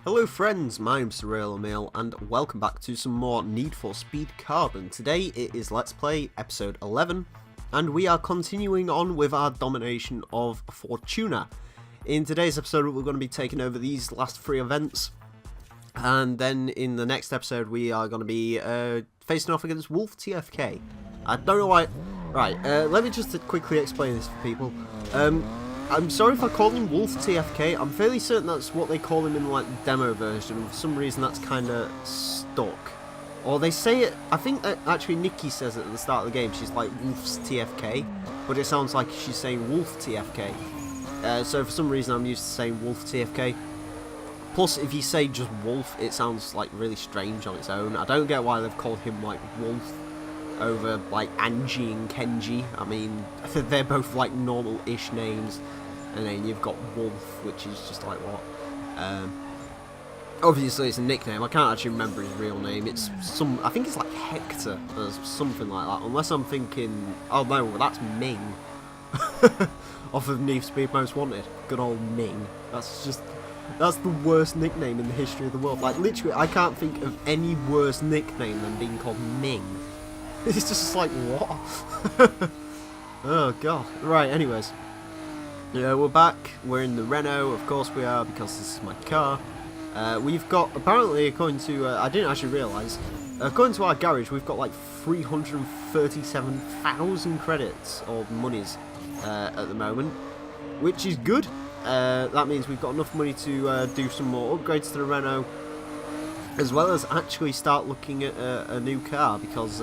Hello friends, my name's Emile and welcome back to some more Need for Speed Carbon. Today it is Let's Play episode 11 and we are continuing on with our domination of Fortuna. In today's episode we're going to be taking over these last three events, and then in the next episode we are going to be facing off against Wolf TFK. I don't know why... Right, let me just quickly explain this for people. I'm sorry if I call him Wolf TFK. I'm fairly certain that's what they call him in like the demo version. For some reason that's kind of stuck. Or they say it, I think that actually Nikki says it at the start of the game. She's like Wolf's TFK, but it sounds like she's saying Wolf TFK. So for some reason I'm used to saying Wolf TFK. Plus if you say just Wolf, it sounds like really strange on its own. I don't get why they've called him like Wolf over like Angie and Kenji. I mean, they're both like normal-ish names. And then you've got Wolf, which is just like what? Obviously it's a nickname. I can't actually remember his real name. It's I think it's like Hector or something like that. Unless I'm thinking, oh no, well, that's Ming. Off of Need for Speed Most Wanted. Good old Ming. That's the worst nickname in the history of the world. Like literally, I can't think of any worse nickname than being called Ming. It's just like, what? Oh god. Right, anyways. Yeah, we're back. We're in the Renault, of course we are, because this is my car. We've got, apparently, according to, I didn't actually realise, according to our garage, we've got like 337,000 credits, or monies, at the moment, which is good. That means we've got enough money to do some more upgrades to the Renault, as well as actually start looking at a new car, because,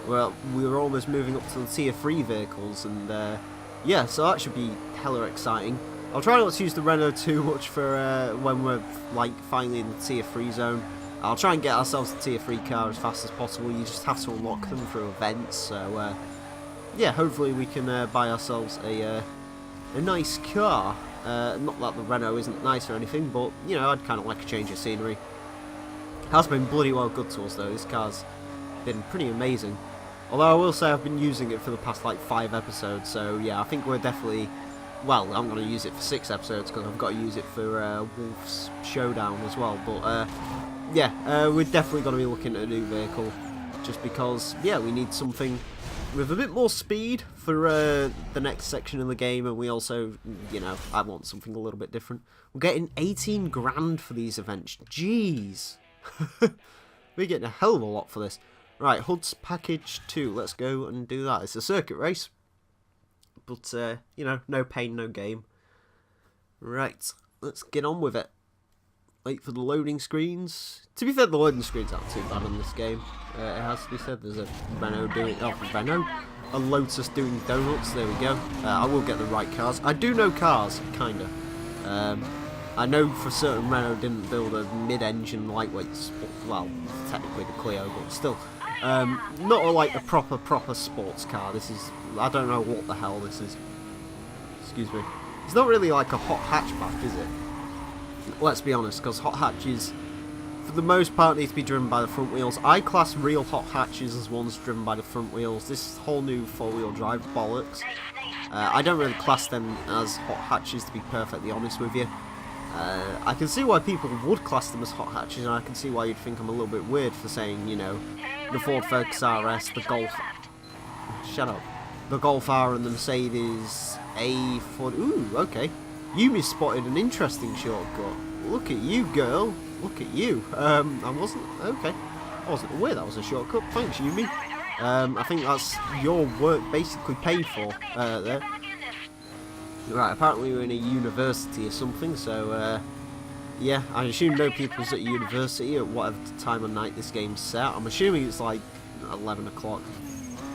well, we're almost moving up to the tier 3 vehicles, and, yeah, so that should be hella exciting. I'll try not to use the Renault too much for when we're like finally in the tier 3 zone. I'll try and get ourselves a tier 3 car as fast as possible. You just have to unlock them through events. So yeah, hopefully we can buy ourselves a nice car. Not that the Renault isn't nice or anything, but you know, I'd kind of like a change of scenery. It has been bloody well good to us though. This car's been pretty amazing. Although I will say I've been using it for the past like 5 episodes, so yeah, I think we're definitely... Well, I'm going to use it for 6 episodes because I've got to use it for Wolf's Showdown as well, but yeah, we're definitely going to be looking at a new vehicle, just because, yeah, we need something with a bit more speed for the next section of the game, and we also, you know, I want something a little bit different. We're getting 18 grand for these events, jeez! We're getting a hell of a lot for this. Right, HUD's package 2, let's go and do that. It's a circuit race, but, you know, no pain, no game. Right, let's get on with it. Wait for the loading screens. To be fair, the loading screens aren't too bad in this game. It has to be said, there's a Renault doing... Oh, Renault? A Lotus doing donuts, there we go. I will get the right cars. I do know cars, kinda. I know for certain Renault didn't build a mid-engine lightweight, well, technically the Clio, but still. Not like a proper sports car. This is, I don't know what the hell this is. Excuse me. It's not really like a hot hatchback, is it? Let's be honest, because hot hatches, for the most part, need to be driven by the front wheels. I class real hot hatches as ones driven by the front wheels. This whole new four-wheel drive bollocks. I don't really class them as hot hatches, to be perfectly honest with you. I can see why people would class them as hot hatches, and I can see why you'd think I'm a little bit weird for saying, you know, the Ford Focus RS, the Golf... Shut up. The Golf R and the Mercedes A40... Ooh, okay. You spotted an interesting shortcut. Look at you, girl. Look at you. I wasn't... Okay. I wasn't aware that was a shortcut. Thanks, Yumi. I think that's your work basically paid for, there. Right, apparently we're in a university or something, so, yeah, I assume no people's at university at whatever time of night this game's set. I'm assuming it's like 11 o'clock.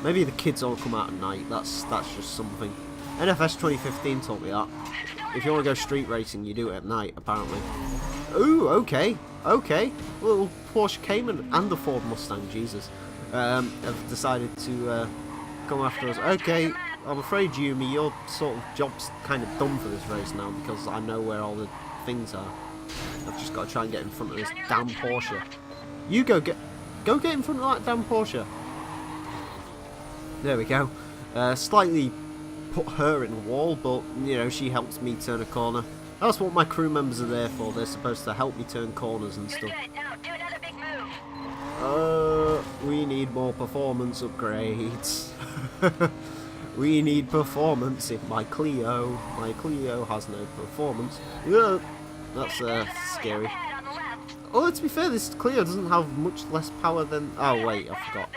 Maybe the kids all come out at night, that's just something. NFS 2015 taught me that. If you want to go street racing, you do it at night, apparently. Ooh, okay, okay. Little Porsche Cayman and the Ford Mustang, Jesus, have decided to come after us. Okay. I'm afraid, Yumi, your sort of job's kind of done for this race now, because I know where all the things are. I've just got to try and get in front of this damn Porsche. You go get in front of that damn Porsche. There we go. Slightly put her in the wall, but, you know, she helps me turn a corner. That's what my crew members are there for. They're supposed to help me turn corners and stuff. Now, do another big move. We need more performance upgrades. We need performance in my Clio. My Clio has no performance. Yeah, that's scary. Oh, to be fair, this Clio doesn't have much less power than... Oh, wait, I forgot.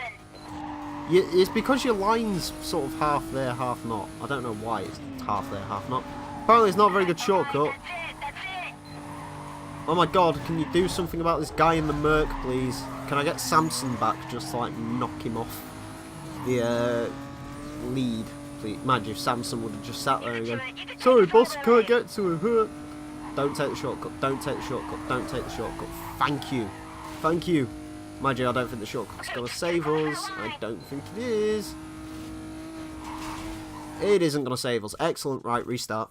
Yeah, it's because your line's sort of half there, half not. I don't know why it's half there, half not. Apparently it's not a very good shortcut. Oh my god, can you do something about this guy in the Merc, please? Can I get Samson back just to, like, knock him off the lead, please? Imagine if Samson would have just sat there and gone, sorry boss, can't get to him. Don't take the shortcut, don't take the shortcut, don't take the shortcut. Thank you. Thank you. Mind you, I don't think the shortcut's going to save us. I don't think it is. It isn't going to save us. Excellent. Right, restart.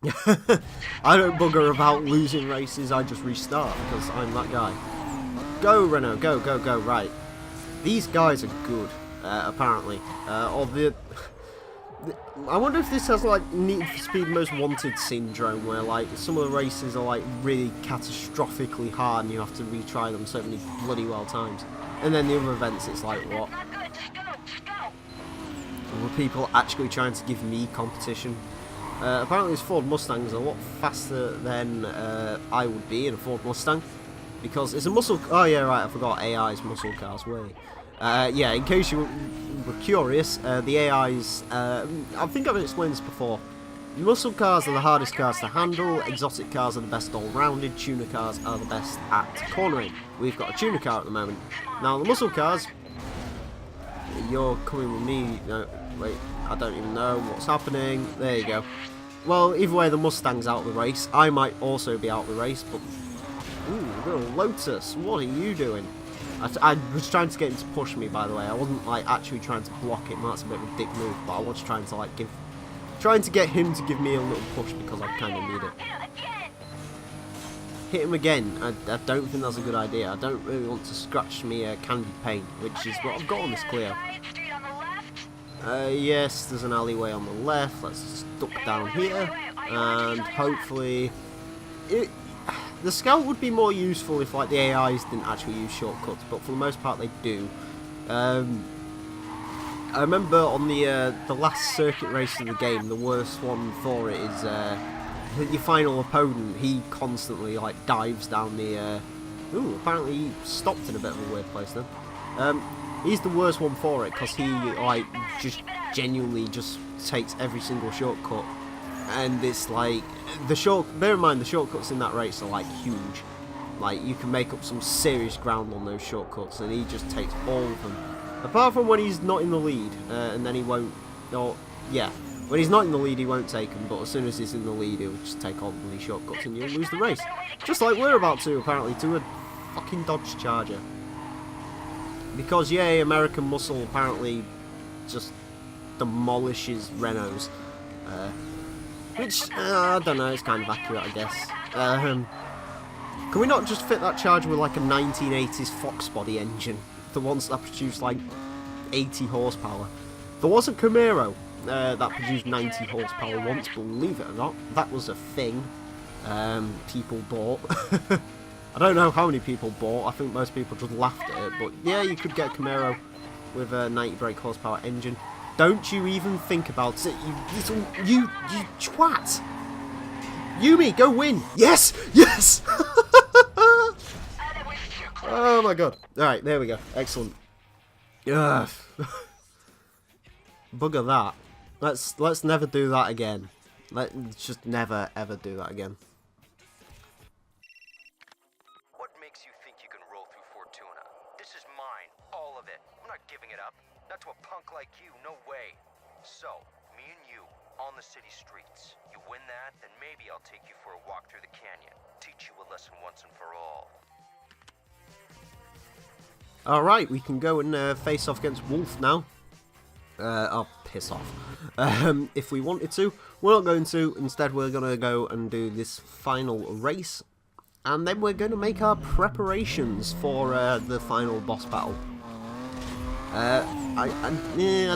I don't bugger about losing races, I just restart because I'm that guy. Go, Renault, go, go, go. Right. These guys are good, apparently. I wonder if this has, like, Need for Speed Most Wanted syndrome, where, like, some of the races are, like, really catastrophically hard and you have to retry them so many bloody well times. And then the other events, it's like, what? Were people actually trying to give me competition? Apparently these Ford Mustangs are a lot faster than I would be in a Ford Mustang. Because it's a muscle... Oh, yeah, right, I forgot AI's muscle cars, way. Yeah, in case you were curious, the AIs, I think I've explained this before. Muscle cars are the hardest cars to handle, exotic cars are the best all-rounded, tuner cars are the best at cornering. We've got a tuner car at the moment. Now, the muscle cars, you're coming with me, no, wait, I don't even know what's happening, there you go. Well, either way, the Mustang's out of the race. I might also be out of the race, but... Ooh, little Lotus, what are you doing? I was trying to get him to push me, by the way. I wasn't, like, actually trying to block him. That's a bit of a dick move, but I was trying to, like, trying to get him to give me a little push because I kind of need it. Hit him again. I don't think that's a good idea. I don't really want to scratch me candy paint, which is what I've got on this Clio. Yes, there's an alleyway on the left. Let's duck down here, and hopefully... The Scout would be more useful if, like, the AIs didn't actually use shortcuts, but for the most part they do. I remember on the last circuit race of the game, the worst one for it is your final opponent. He constantly, like, dives down the... Ooh, apparently he stopped in a bit of a weird place then. He's the worst one for it because he, like, just genuinely just takes every single shortcut. And it's like, bear in mind the shortcuts in that race are, like, huge. Like, you can make up some serious ground on those shortcuts, and he just takes all of them. Apart from when he's not in the lead, and then he won't, or, yeah, when he's not in the lead he won't take them, but as soon as he's in the lead he'll just take all of these shortcuts and you'll lose the race. Just like we're about to, apparently, to a fucking Dodge Charger. Because, yay, American muscle apparently just demolishes Renaults. Which, I don't know, it's kind of accurate, I guess. Can we not just fit that Charger with, like, a 1980s Fox body engine? The ones that produced, like, 80 horsepower. There was a Camaro that produced 90 horsepower once, believe it or not. That was a thing people bought. I don't know how many people bought. I think most people just laughed at it. But, yeah, you could get a Camaro with a 90 brake horsepower engine. Don't you even think about it, you twat! Yumi, go win! Yes! Yes! Oh my god. Alright, there we go. Excellent. Ugh. Bugger that. Let's never do that again. Let's just never ever do that again. What makes you think you can roll through Fortuna? This is mine, all of it. I'm not giving it up. Not to a punk like you, no way. So, me and you, on the city streets. You win that, then maybe I'll take you for a walk through the canyon. Teach you a lesson once and for all. Alright, we can go and face off against Wolf now. I'll piss off. If we wanted to. We're not going to. Instead, we're going to go and do this final race. And then we're going to make our preparations for the final boss battle. I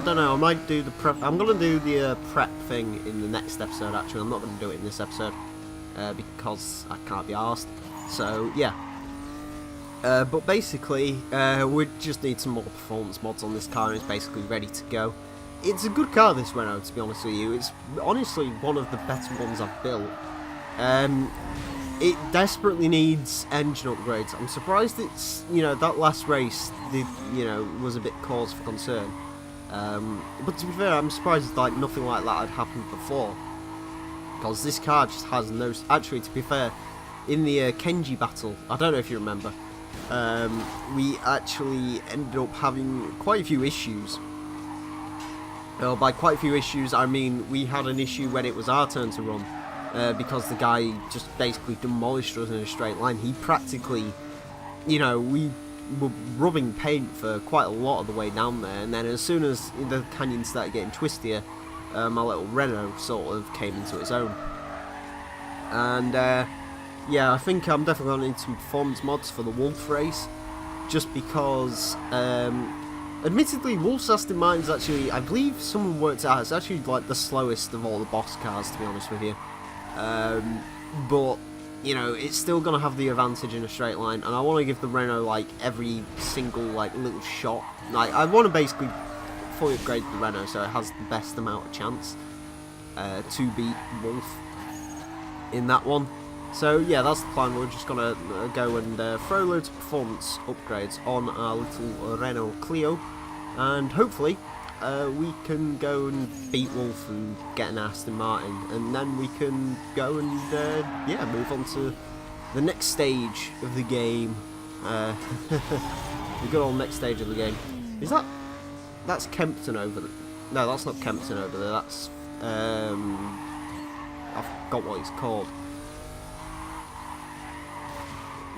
don't know, I might do the prep. I'm going to do the prep thing in the next episode, actually. I'm not going to do it in this episode. because I can't be arsed. So yeah. But basically, we just need some more performance mods on this car, and it's basically ready to go. It's a good car, this Renault, to be honest with you. It's honestly one of the better ones I've built. It desperately needs engine upgrades. I'm surprised it's, that last race, was a bit cause for concern. But to be fair, I'm surprised like nothing like that had happened before. Because this car just has no... Actually, to be fair, in the Kenji battle, I don't know if you remember, we actually ended up having quite a few issues. By quite a few issues, I mean we had an issue when it was our turn to run, because the guy just basically demolished us in a straight line. He practically, we were rubbing paint for quite a lot of the way down there, and then as soon as the canyon started getting twistier, my little Renault sort of came into its own. And yeah, I think I'm definitely going to need some performance mods for the Wolf race, just because, admittedly, Wolf's Aston Martin's actually, I believe someone worked out, it's actually like the slowest of all the boss cars, to be honest with you. But, it's still going to have the advantage in a straight line, and I want to give the Renault, like, every single, like, little shot. Like, I want to basically fully upgrade the Renault so it has the best amount of chance to beat Wolf in that one. So yeah, that's the plan. We're just gonna go and throw loads of performance upgrades on our little Renault Clio, and hopefully we can go and beat Wolf and get an Aston Martin, and then we can go and yeah, move on to the next stage of the game. The good old next stage of the game. Is that's Kempton over there? No, that's not Kempton over there. That's I forgot what it's called.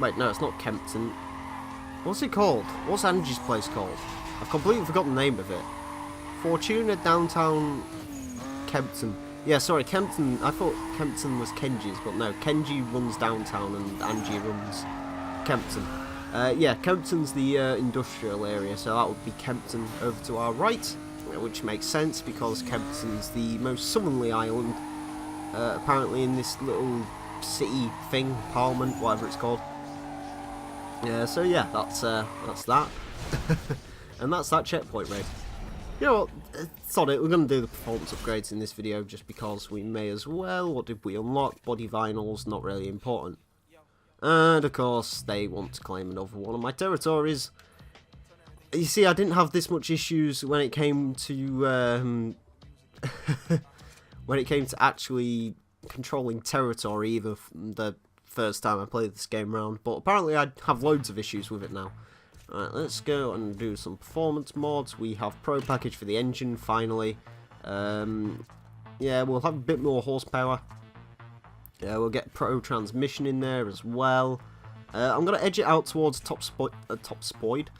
Wait, no, it's not Kempton. What's it called? What's Angie's place called? I've completely forgotten the name of it. Fortuna Downtown Kempton. Yeah, sorry, Kempton. I thought Kempton was Kenji's, but no, Kenji runs downtown and Angie runs Kempton. Yeah, Kempton's the industrial area, so that would be Kempton over to our right, which makes sense because Kempton's the most southerly island, apparently in this little city thing, Palmont, whatever it's called. So yeah, that's that, and that's that checkpoint raid. You know what, sod it, we're going to do the performance upgrades in this video just because we may as well. What did we unlock? Body vinyls, not really important. And of course, they want to claim another one of my territories. You see, I didn't have this much issues when it came to when it came to actually controlling territory either the first time I played this game round, but apparently I have loads of issues with it now. Alright, let's go and do some performance mods. We have Pro Package for the engine, finally. Yeah, we'll have a bit more horsepower. Yeah, we'll get Pro Transmission in there as well. I'm going to edge it out towards top speed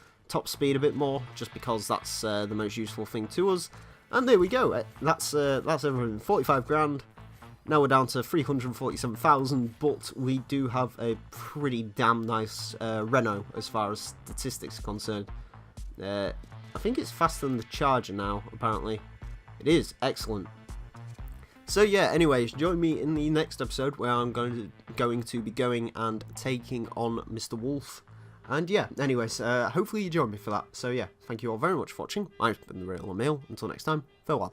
a bit more, just because that's the most useful thing to us. And there we go. That's everything. 45 grand. Now we're down to 347,000, but we do have a pretty damn nice Renault as far as statistics are concerned. I think it's faster than the Charger now, apparently. It is. Excellent. So yeah, anyways, join me in the next episode where I'm going to be going and taking on Mr. Wolf. And yeah, anyways, hopefully you join me for that. So yeah, thank you all very much for watching. I've been the real Emile. Until next time, farewell.